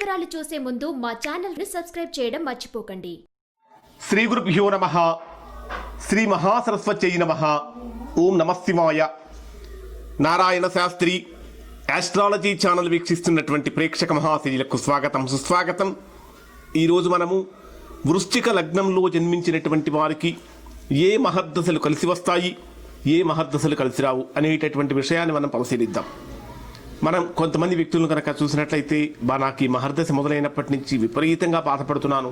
వివరాలు చూసే ముందు మా ఛానల్ ని సబ్స్క్రైబ్ చేయడం మర్చిపోకండి. శ్రీ గురుభ్యో నమః. శ్రీ మహాసరస్వత్యై నమః. ఓం నమః శివాయ. నారాయణ శాస్త్రి ఆస్ట్రాలజీ ఛానల్ వీక్షిస్తున్నటువంటి ప్రేక్షక మహాశీలకు స్వాగతం సుస్వాగతం. ఈరోజు మనము వృశ్చిక లగ్నంలో జన్మించినటువంటి వారికి ఏ మహర్దశలు కలిసి వస్తాయి, ఏ మహర్దశలు కలిసి రావు అనేటటువంటి విషయాన్ని మనం పరిశీలిద్దాం. మనం కొంతమంది వ్యక్తులను కనుక చూసినట్లయితే నాకు ఈ మహర్దశ మొదలైనప్పటి నుంచి విపరీతంగా బాధపడుతున్నాను,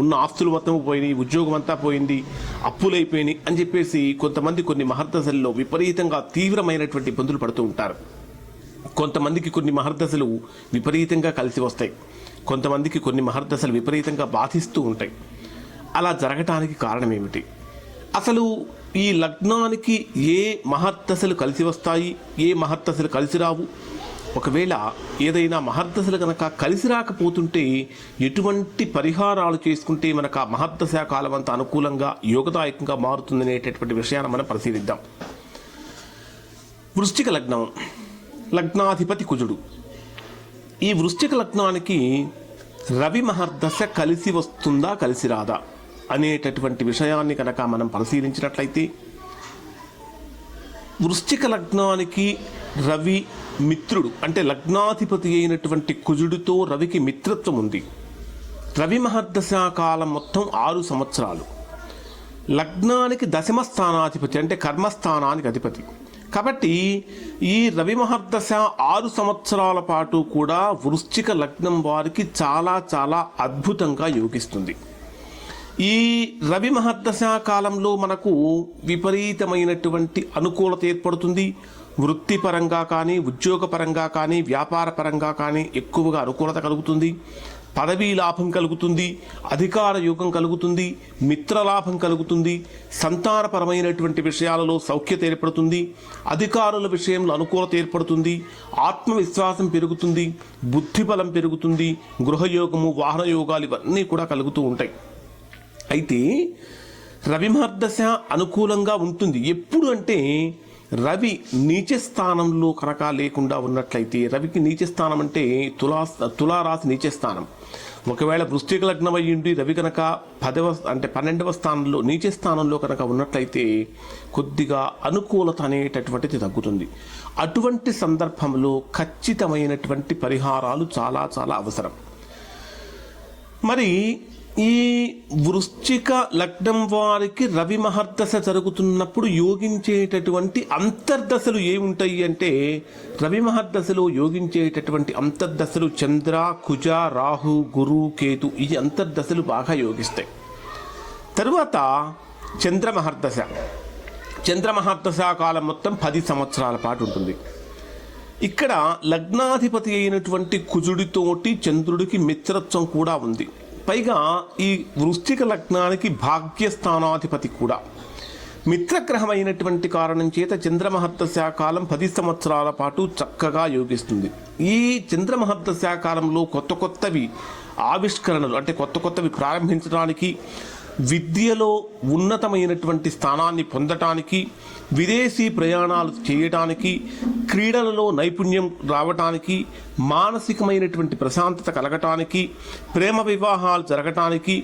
ఉన్న ఆస్తులు మొత్తం పోయినాయి, ఉద్యోగం అంతా పోయింది, అప్పులైపోయినాయి అని చెప్పేసి కొంతమంది కొన్ని మహర్దశల్లో విపరీతంగా తీవ్రమైనటువంటి ఇబ్బందులు పడుతూ ఉంటారు. కొంతమందికి కొన్ని మహర్దశలు విపరీతంగా కలిసి వస్తాయి, కొంతమందికి కొన్ని మహర్దశలు విపరీతంగా బాధిస్తూ ఉంటాయి. అలా జరగటానికి కారణం ఏమిటి? అసలు ఈ లగ్నానికి ఏ మహర్దశలు కలిసి వస్తాయి, ఏ మహర్దశలు కలిసి రావు? ఒకవేళ ఏదైనా మహర్దశలు కనుక కలిసి రాకపోతుంటే ఎటువంటి పరిహారాలు చేసుకుంటే మనకు ఆ మహర్దశ కాలం అంతా అనుకూలంగా యోగదాయకంగా మారుతుందనేటటువంటి విషయాన్ని మనం పరిశీలిద్దాం. వృశ్చిక లగ్నం, లగ్నాధిపతి కుజుడు. ఈ వృశ్చిక లగ్నానికి రవి మహర్దశ కలిసి వస్తుందా కలిసి రాదా అనేటటువంటి విషయాన్ని కనుక మనం పరిశీలించినట్లయితే వృశ్చిక లగ్నానికి రవి మిత్రుడు, అంటే లగ్నాధిపతి అయినటువంటి కుజుడితో రవికి మిత్రత్వం ఉంది. రవి మహర్దశ కాలం మొత్తం 6 సంవత్సరాలు. లగ్నానికి దశమ స్థానాధిపతి అంటే కర్మస్థానానికి అధిపతి. కాబట్టి ఈ రవి మహర్దశ 6 సంవత్సరాల పాటు కూడా వృశ్చిక లగ్నం వారికి చాలా చాలా అద్భుతంగా యోగిస్తుంది. ఈ రవి మహర్దశ కాలంలో మనకు విపరీతమైనటువంటి అనుకూలత ఏర్పడుతుంది. వృత్తిపరంగా కానీ, ఉద్యోగపరంగా కానీ, వ్యాపార పరంగా కానీ ఎక్కువగా అనుకూలత కలుగుతుంది. పదవీ లాభం కలుగుతుంది, అధికార యోగం కలుగుతుంది, మిత్రలాభం కలుగుతుంది, సంతానపరమైనటువంటి విషయాలలో సౌఖ్యత ఏర్పడుతుంది, అధికారుల విషయంలో అనుకూలత ఏర్పడుతుంది, ఆత్మవిశ్వాసం పెరుగుతుంది, బుద్ధిబలం పెరుగుతుంది, గృహయోగము, వాహన యోగాలు ఇవన్నీ కూడా కలుగుతూ ఉంటాయి. అయితే రవి మహర్దశ అనుకూలంగా ఉంటుంది ఎప్పుడు అంటే రవి నీచ స్థానంలో కనుక లేకుండా ఉన్నట్లయితే. రవికి నీచ స్థానం అంటే తులారాశి నీచ స్థానం. ఒకవేళ వృశ్చిక లగ్నం అయ్యింది రవి కనుక 12వ స్థానంలో నీచ స్థానంలో కనుక ఉన్నట్లయితే కొద్దిగా అనుకూలత అనేటటువంటిది తగ్గుతుంది. అటువంటి సందర్భంలో ఖచ్చితమైనటువంటి పరిహారాలు చాలా చాలా అవసరం. మరి ఈ వృశ్చిక లగ్నం వారికి రవి మహర్దశ జరుగుతున్నప్పుడు యోగించేటటువంటి అంతర్దశలు ఏముంటాయి అంటే రవి మహర్దశలో యోగించేటటువంటి అంతర్దశలు చంద్ర, కుజ, రాహు, గురు, కేతు ఈ అంతర్దశలు బాగా యోగిస్తాయి. తరువాత చంద్ర మహర్దశ. చంద్ర మహర్దశ కాలం మొత్తం 10 సంవత్సరాల పాటు ఉంటుంది. ఇక్కడ లగ్నాధిపతి అయినటువంటి కుజుడితోటి చంద్రుడికి మిత్రత్వం కూడా ఉంది. పైగా ఈ వృశ్చిక లగ్నానికి భాగ్యస్థానాధిపతి కూడా మిత్రగ్రహం అయినటువంటి కారణం చేత చంద్రమహర్దశ కాలం 10 సంవత్సరాల పాటు చక్కగా యోగిస్తుంది. ఈ చంద్రమహర్దశ కాలంలో కొత్త కొత్తవి ఆవిష్కరణలు అంటే కొత్త కొత్తవి ప్రారంభించడానికి, విద్యలో ఉన్నతమైనటువంటి స్థానాన్ని పొందటానికి, విదేశీ ప్రయాణాలు చేయటానికి, క్రీడలలో నైపుణ్యం రావటానికి, మానసికమైనటువంటి ప్రశాంతత కలగటానికి, ప్రేమ వివాహాలు జరగటానికి,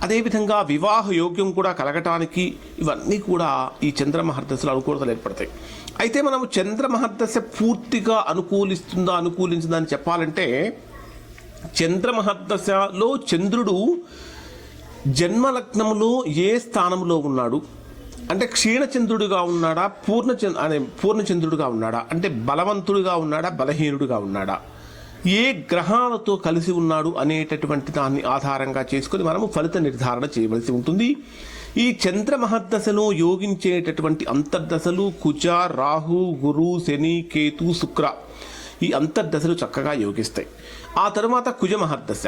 అదేవిధంగా వివాహ యోగ్యం కూడా కలగటానికి ఇవన్నీ కూడా ఈ చంద్రమహర్దశలో అనుకూలతలు ఏర్పడతాయి. అయితే మనము చంద్రమహర్దశ పూర్తిగా అనుకూలించిందా అని చెప్పాలంటే చంద్రమహర్దశలో చంద్రుడు జన్మలగ్నంలో ఏ స్థానంలో ఉన్నాడు అంటే క్షీణచంద్రుడిగా ఉన్నాడా, పూర్ణచంద్రుడిగా ఉన్నాడా, అంటే బలవంతుడిగా ఉన్నాడా, బలహీనుడిగా ఉన్నాడా, ఏ గ్రహాలతో కలిసి ఉన్నాడు అనేటటువంటి దాన్ని ఆధారంగా చేసుకుని మనము ఫలిత నిర్ధారణ చేయవలసి ఉంటుంది. ఈ చంద్ర మహర్దశలో యోగించేటటువంటి అంతర్దశలు కుజ, రాహు, గురు, శని, కేతు, శుక్ర ఈ అంతర్దశలు చక్కగా యోగిస్తాయి. ఆ తర్వాత కుజ మహర్దశ.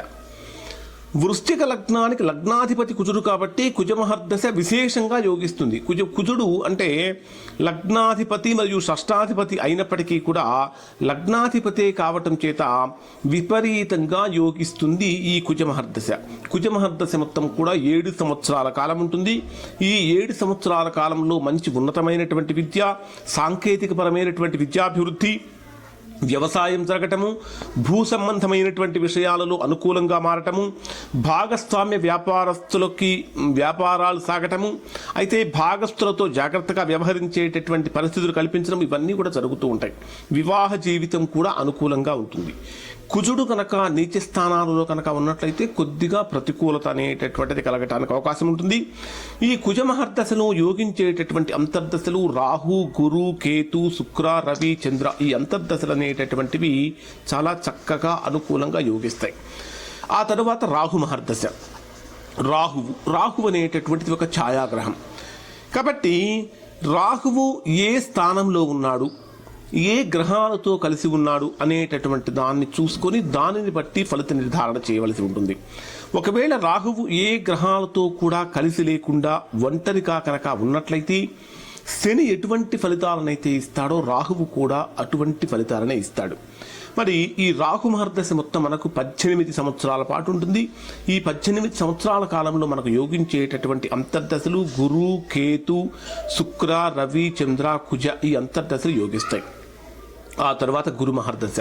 వృశ్చిక లగ్నానికి లగ్నాధిపతి కుజుడు కాబట్టి కుజమహర్దశ విశేషంగా యోగిస్తుంది. కుజుడు అంటే లగ్నాధిపతి మరియు షష్టాధిపతి అయినప్పటికీ కూడా లగ్నాధిపతే కావటం చేత విపరీతంగా యోగిస్తుంది ఈ కుజమహర్దశ. కుజమహర్దశ మొత్తం కూడా 7 సంవత్సరాల కాలం ఉంటుంది. ఈ 7 సంవత్సరాల కాలంలో మంచి ఉన్నతమైనటువంటి విద్య, సాంకేతికపరమైనటువంటి విద్యాభివృద్ధి, వ్యవసాయం జరగటము, భూ సంబంధమైనటువంటి విషయాలలో అనుకూలంగా మారటము, భాగస్వామ్య వ్యాపారస్తులకి వ్యాపారాలు సాగటము, అయితే భాగస్తులతో జాగ్రత్తగా వ్యవహరించేటటువంటి పరిస్థితులు కల్పించడం, ఇవన్నీ కూడా జరుగుతూ ఉంటాయి. వివాహ జీవితం కూడా అనుకూలంగా ఉంటుంది. కుజుడు కనుక నీచ స్థానాలలో కనుక ఉన్నట్లయితే కొద్దిగా ప్రతికూలత అనేటటువంటిది కలగటానికి అవకాశం ఉంటుంది. ఈ కుజ మహర్దశలో యోగించేటటువంటి అంతర్దశలు రాహు, గురు, కేతు, శుక్ర, రవి, చంద్ర, ఈ అంతర్దశలు అనేటటువంటివి చాలా చక్కగా అనుకూలంగా యోగిస్తాయి. ఆ తరువాత రాహు మహర్దశ. రాహువు అనేటటువంటిది ఒక ఛాయాగ్రహం. కాబట్టి రాహువు ఏ స్థానంలో ఉన్నాడు, ఏ గ్రహాలతో కలిసి ఉన్నాడు అనేటటువంటి దాన్ని చూసుకొని దానిని బట్టి ఫలిత నిర్ధారణ చేయవలసి ఉంటుంది. ఒకవేళ రాహువు ఏ గ్రహాలతో కూడా కలిసి లేకుండా ఒంటరిగా కనుక ఉన్నట్లయితే శని ఎటువంటి ఫలితాలనైతే ఇస్తాడో రాహువు కూడా అటువంటి ఫలితాలనే ఇస్తాడు. మరి ఈ రాహు మహర్దశ మొత్తం మనకు 18 సంవత్సరాల పాటు ఉంటుంది. ఈ 18 సంవత్సరాల కాలంలో మనకు యోగించేటటువంటి అంతర్దశలు గురు, కేతు, శుక్ర, రవి, చంద్ర, కుజ, ఈ అంతర్దశలు యోగిస్తాయి. ఆ తర్వాత గురు మహర్దశ.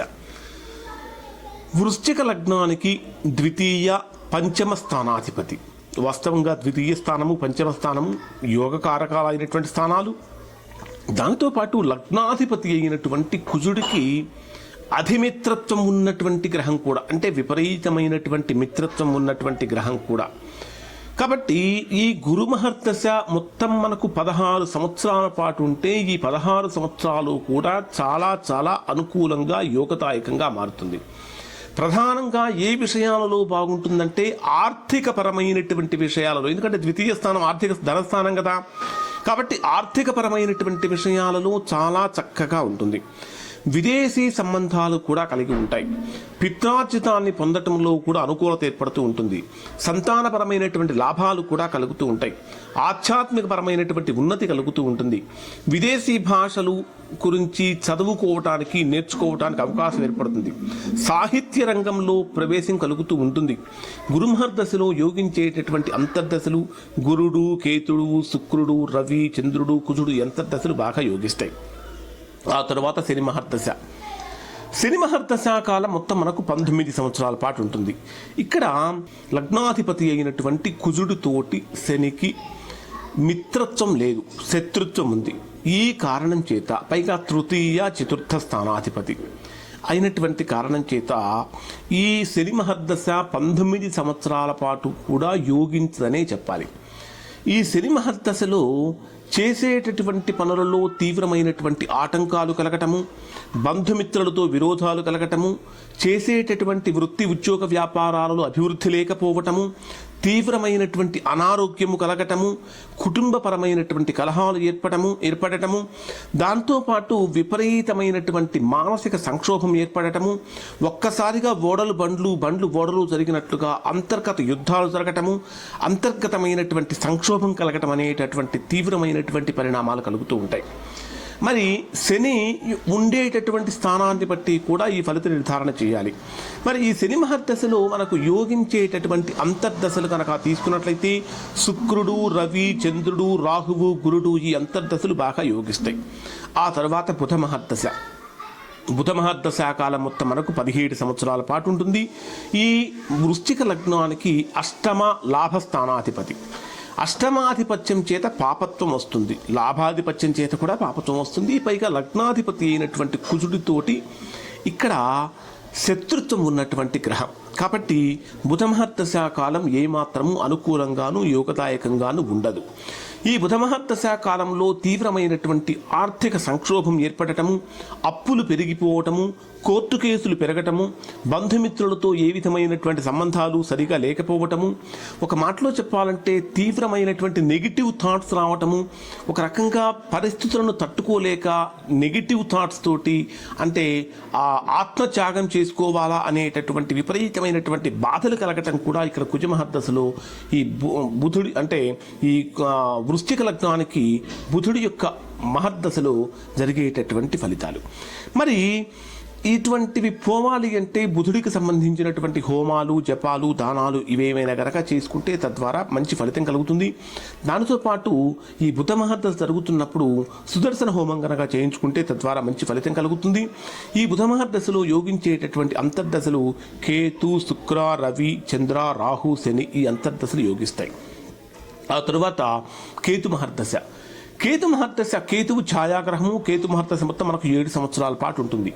వృశ్చిక లగ్నానికి ద్వితీయ, పంచమ స్థానాధిపతి. వాస్తవంగా ద్వితీయ స్థానము, పంచమ స్థానము యోగకారకాలైనటువంటి స్థానాలు. దాంతోపాటు లగ్నాధిపతి అయినటువంటి కుజుడికి అధిమిత్రత్వం ఉన్నటువంటి గ్రహం కూడా, అంటే విపరీతమైనటువంటి మిత్రత్వం ఉన్నటువంటి గ్రహం కూడా. కాబట్టి ఈ గురు మహర్దశ మొత్తం మనకు 16 సంవత్సరాల పాటు ఉంటే ఈ 16 సంవత్సరాలు కూడా చాలా చాలా అనుకూలంగా యోగదాయకంగా మారుతుంది. ప్రధానంగా ఏ విషయాలలో బాగుంటుందంటే ఆర్థిక పరమైనటువంటి విషయాలలో, ఎందుకంటే ద్వితీయ స్థానం ఆర్థిక ధనస్థానం కదా, కాబట్టి ఆర్థిక పరమైనటువంటి విషయాలలో చాలా చక్కగా ఉంటుంది. విదేశీ సంబంధాలు కూడా కలిగి ఉంటాయి. పిత్రార్జితాన్ని పొందటంలో కూడా అనుకూలత ఏర్పడుతూ ఉంటుంది. సంతానపరమైనటువంటి లాభాలు కూడా కలుగుతూ ఉంటాయి. ఆధ్యాత్మికపరమైనటువంటి ఉన్నతి కలుగుతూ ఉంటుంది. విదేశీ భాషలు గురించి చదువుకోవటానికి, నేర్చుకోవటానికి అవకాశం ఏర్పడుతుంది. సాహిత్య రంగంలో ప్రవేశం కలుగుతూ ఉంటుంది. గురుమహర్దశలో యోగించేటటువంటి అంతర్దశలు గురుడు, కేతుడు, శుక్రుడు, రవి, చంద్రుడు, కుజుడు అంతర్దశలు బాగా యోగిస్తాయి. ఆ తర్వాత శని మహర్దశ. శని మహర్దశ కాలం మొత్తం మనకు 19 సంవత్సరాల పాటు ఉంటుంది. ఇక్కడ లగ్నాధిపతి అయినటువంటి కుజుడితోటి శనికి మిత్రత్వం లేదు, శత్రుత్వం ఉంది. ఈ కారణం చేత, పైగా తృతీయ, చతుర్థ స్థానాధిపతి అయినటువంటి కారణం చేత ఈ శని మహర్దశ 19 సంవత్సరాల పాటు కూడా యోగించదనే చెప్పాలి. ఈ శని మహర్దశలో చేసేటటువంటి పనులలో తీవ్రమైనటువంటి ఆటంకాలు కలగటము, బంధుమిత్రులతో విరోధాలు కలగటము, చేసేటటువంటి వృత్తి ఉద్యోగ వ్యాపారాలలో అభివృద్ధి లేకపోవటము, తీవ్రమైనటువంటి అనారోగ్యము కలగటము, కుటుంబపరమైనటువంటి కలహాలు ఏర్పడటము, దాంతోపాటు విపరీతమైనటువంటి మానసిక సంక్షోభం ఏర్పడటము, ఒక్కసారిగా బండ్లు ఓడలు జరిగినట్లుగా అంతర్గత యుద్ధాలు జరగటము, అంతర్గతమైనటువంటి సంక్షోభం కలగటం అనేటటువంటి తీవ్రమైనటువంటి పరిణామాలు కలుగుతూ ఉంటాయి. మరి శని ఉండేటటువంటి స్థానాన్ని బట్టి కూడా ఈ ఫలిత నిర్ధారణ చేయాలి. మరి ఈ శని మహర్దశలో మనకు యోగించేటటువంటి అంతర్దశలు కనుక తీసుకున్నట్లయితే శుక్రుడు, రవి, చంద్రుడు, రాహువు, గురుడు, ఈ అంతర్దశలు బాగా యోగిస్తాయి. ఆ తర్వాత బుధ మహర్దశ కాలం మొత్తం మనకు 17 సంవత్సరాల పాటు ఉంటుంది. ఈ వృశ్చిక లగ్నానికి అష్టమ లాభస్థానాధిపతి. అష్టమాధిపత్యం చేత పాపత్వం వస్తుంది, లాభాధిపత్యం చేత కూడా పాపత్వం వస్తుంది. పైగా లగ్నాధిపతి అయినటువంటి కుజుడితోటి ఇక్కడ శత్రుత్వం ఉన్నటువంటి గ్రహం. కాబట్టి బుధ మహర్దశ కాలం ఏమాత్రము అనుకూలంగాను యోగదాయకంగాను ఉండదు. ఈ బుధ మహర్దశ కాలంలో తీవ్రమైనటువంటి ఆర్థిక సంక్షోభం ఏర్పడటము, అప్పులు పెరిగిపోవటము, కోర్టు కేసులు పెరగటము, బంధుమిత్రులతో ఏ విధమైనటువంటి సంబంధాలు సరిగా లేకపోవటము, ఒక మాటలో చెప్పాలంటే తీవ్రమైనటువంటి నెగిటివ్ థాట్స్ రావటము, ఒక రకంగా పరిస్థితులను తట్టుకోలేక నెగిటివ్ థాట్స్ తోటి, అంటే ఆత్మత్యాగం చేసుకోవాలా అనేటటువంటి విపరీతమైనటువంటి బాధలు కలగటం కూడా ఇక్కడ కుజమహర్దశలో ఈ బుధుడి, అంటే ఈ వృశ్చిక లగ్నానికి బుధుడి యొక్క మహర్దశలో జరిగేటటువంటి ఫలితాలు. మరి ఇటువంటివి పోవాలి అంటే బుధుడికి సంబంధించినటువంటి హోమాలు, జపాలు, దానాలు ఇవేమైనా గనక చేసుకుంటే తద్వారా మంచి ఫలితం కలుగుతుంది. దానితో పాటు ఈ బుధ మహర్దశ జరుగుతున్నప్పుడు సుదర్శన హోమం గనక చేయించుకుంటే తద్వారా మంచి ఫలితం కలుగుతుంది. ఈ బుధ మహర్దశలో యోగించేటటువంటి అంతర్దశలు కేతు, శుక్ర, రవి, చంద్ర, రాహు, శని ఈ అంతర్దశలు యోగిస్తాయి. ఆ తరువాత కేతు మహర్దశ. కేతువు ఛాయాగ్రహము. కేతు మహర్దశ మొత్తం మనకు 7 సంవత్సరాల పాటు ఉంటుంది.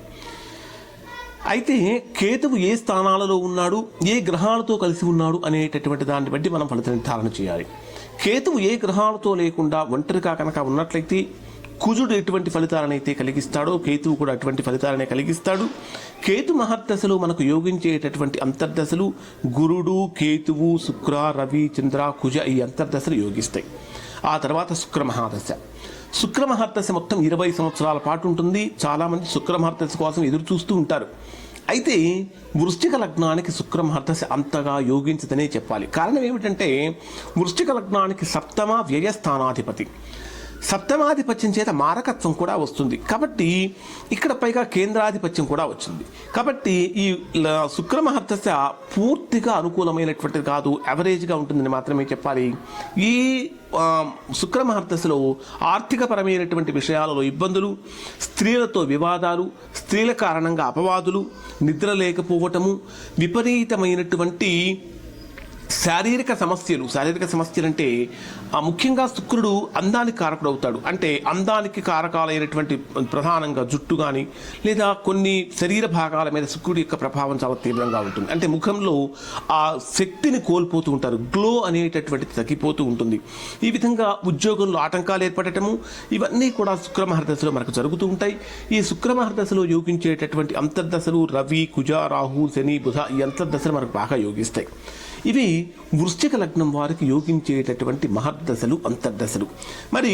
అయితే కేతువు ఏ స్థానాలలో ఉన్నాడు, ఏ గ్రహాలతో కలిసి ఉన్నాడు అనేటటువంటి దాన్ని బట్టి మనం ఫలిత నిర్ధారణ చేయాలి. కేతువు ఏ గ్రహాలతో లేకుండా ఒంటరిగా కనుక ఉన్నట్లయితే కుజుడు ఎటువంటి ఫలితాలను అయితే కలిగిస్తాడో కేతువు కూడా అటువంటి ఫలితాలనే కలిగిస్తాడు. కేతు మహర్దశలో మనకు యోగించేటటువంటి అంతర్దశలు గురుడు, కేతువు, శుక్ర, రవి, చంద్ర, కుజ ఈ అంతర్దశలు యోగిస్తాయి. ఆ తర్వాత శుక్ర మహర్దశ మొత్తం 20 సంవత్సరాల పాటు ఉంటుంది. చాలామంది శుక్ర మహర్దశ కోసం ఎదురు చూస్తూ ఉంటారు. అయితే వృశ్చిక లగ్నానికి శుక్ర మహర్దశ అంతగా యోగించదనే చెప్పాలి. కారణం ఏమిటంటే వృశ్చిక లగ్నానికి సప్తమ వ్యయస్థానాధిపతి. సప్తమాధిపత్యం చేత మారకత్వం కూడా వస్తుంది. కాబట్టి ఇక్కడ పైగా కేంద్రాధిపత్యం కూడా వచ్చింది. కాబట్టి ఈ శుక్ర మహర్దశ పూర్తిగా అనుకూలమైనటువంటిది కాదు, యావరేజ్గా ఉంటుందని మాత్రమే చెప్పాలి. ఈ శుక్ర మహర్దశలో ఆర్థికపరమైనటువంటి విషయాలలో ఇబ్బందులు, స్త్రీలతో వివాదాలు, స్త్రీల కారణంగా అపవాదులు, నిద్ర లేకపోవటము, విపరీతమైనటువంటి శారీరక సమస్యలు అంటే ముఖ్యంగా శుక్రుడు అందానికి కారకుడు అవుతాడు. అంటే అందానికి కారకాలైనటువంటి ప్రధానంగా జుట్టు కానీ లేదా కొన్ని శరీర భాగాల మీద శుక్రుడి యొక్క ప్రభావం చాలా తీవ్రంగా ఉంటుంది. అంటే ముఖంలో ఆ శక్తిని కోల్పోతూ ఉంటారు, గ్లో అనేటటువంటిది తగ్గిపోతూ ఉంటుంది. ఈ విధంగా ఉద్యోగంలో ఆటంకాలు ఏర్పడటము ఇవన్నీ కూడా శుక్ర మహర్దశలో మనకు జరుగుతూ ఉంటాయి. ఈ శుక్ర మహర్దశలో యోగించేటటువంటి అంతర్దశలు రవి, కుజ, రాహు, శని, బుధ ఈ అంతర్దశలు మనకు బాగా యోగిస్తాయి. ఇవి వృశ్చిక లగ్నం వారికి యోగించేటటువంటి మహర్దశలు, అంతర్దశలు. మరి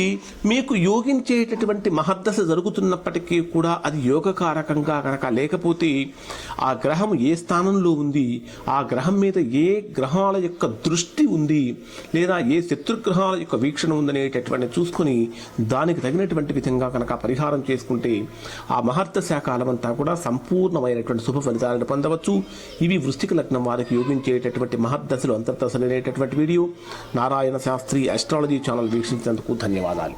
మీకు యోగించేటటువంటి మహర్దశ జరుగుతున్నప్పటికీ కూడా అది యోగకారకంగా కనుక లేకపోతే ఆ గ్రహం ఏ స్థానంలో ఉంది, ఆ గ్రహం మీద ఏ గ్రహాల యొక్క దృష్టి ఉంది లేదా ఏ శత్రుగ్రహాల యొక్క వీక్షణ ఉందనేటటువంటి చూసుకొని దానికి తగినటువంటి విధంగా కనుక పరిహారం చేసుకుంటే ఆ మహర్దశ కాలం అంతా కూడా సంపూర్ణమైనటువంటి శుభ ఫలితాలను పొందవచ్చు. ఇవి వృశ్చిక లగ్నం వారికి యోగించేటటువంటి మహర్దశలు, అంతర్దశలు అనేటటువంటి వీడియో. నారాయణ శాస్త్రి ఆస్ట్రాలజీ ఛానల్ వీక్షించినందుకు ధన్యవాదాలు.